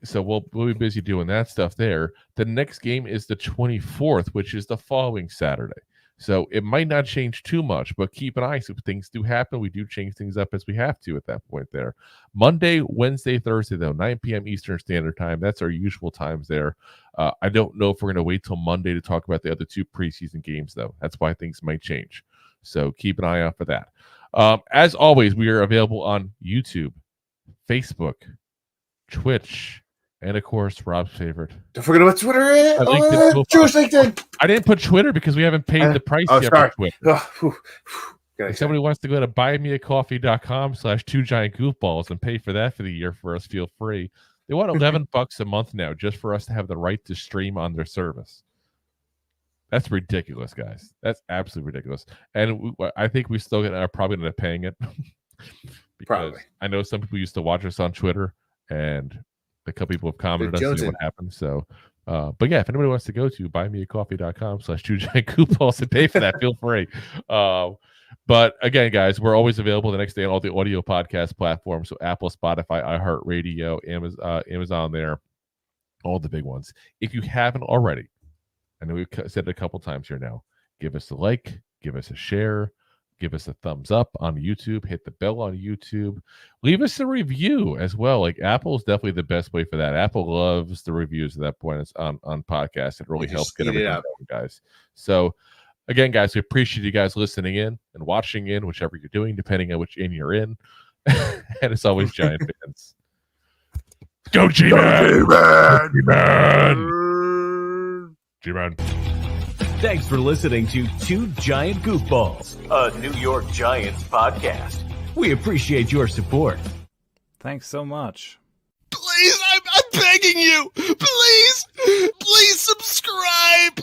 Speaker 2: so we'll be busy doing that stuff there. The next game is the 24th, which is the following Saturday. So it might not change too much, but keep an eye. So if things do happen, we do change things up as we have to at that point there. Monday, Wednesday, Thursday, though, 9 p.m. Eastern Standard Time. That's our usual times there. I don't know if we're going to wait till Monday to talk about the other 2 preseason games, though. That's why things might change. So keep an eye out for that. As always, we are available on YouTube, Facebook, Twitch, and of course, Rob's favorite.
Speaker 3: Don't forget about Twitter. Jewish LinkedIn.
Speaker 2: I didn't put Twitter because we haven't paid the price yet for Twitter. If somebody wants to go to buymeacoffee.com/2giantgoofballs and pay for that for the year for us, feel free. They want $11 a month now just for us to have the right to stream on their service. That's ridiculous, guys. That's absolutely ridiculous. And I think we still are probably not paying it. Because probably. I know some people used to watch us on Twitter, and a couple people have commented on what happened. So, but yeah, if anybody wants to go to buymeacoffee.com/2giantgoofballs and pay for that, feel free. But again, guys, we're always available the next day on all the audio podcast platforms. So Apple, Spotify, iHeartRadio, Amazon there, all the big ones. If you haven't already, I know we've said it a couple times here now, give us a like, give us a share, give us a thumbs up on YouTube, hit the bell on YouTube, leave us a review as well. Like Apple is definitely the best way for that. Apple loves the reviews at that point. It's on podcasts. It really helps get everything going, guys. So again, guys, we appreciate you guys listening in and watching in, whichever you're doing, depending on which in you're in. And it's always Giant fans. Go G-Man! G-Man! G-Man!
Speaker 1: Thanks for listening to Two Giant Goofballs, a New York Giants podcast. We appreciate your support.
Speaker 6: Thanks so much.
Speaker 7: Please, I'm begging you. Please subscribe.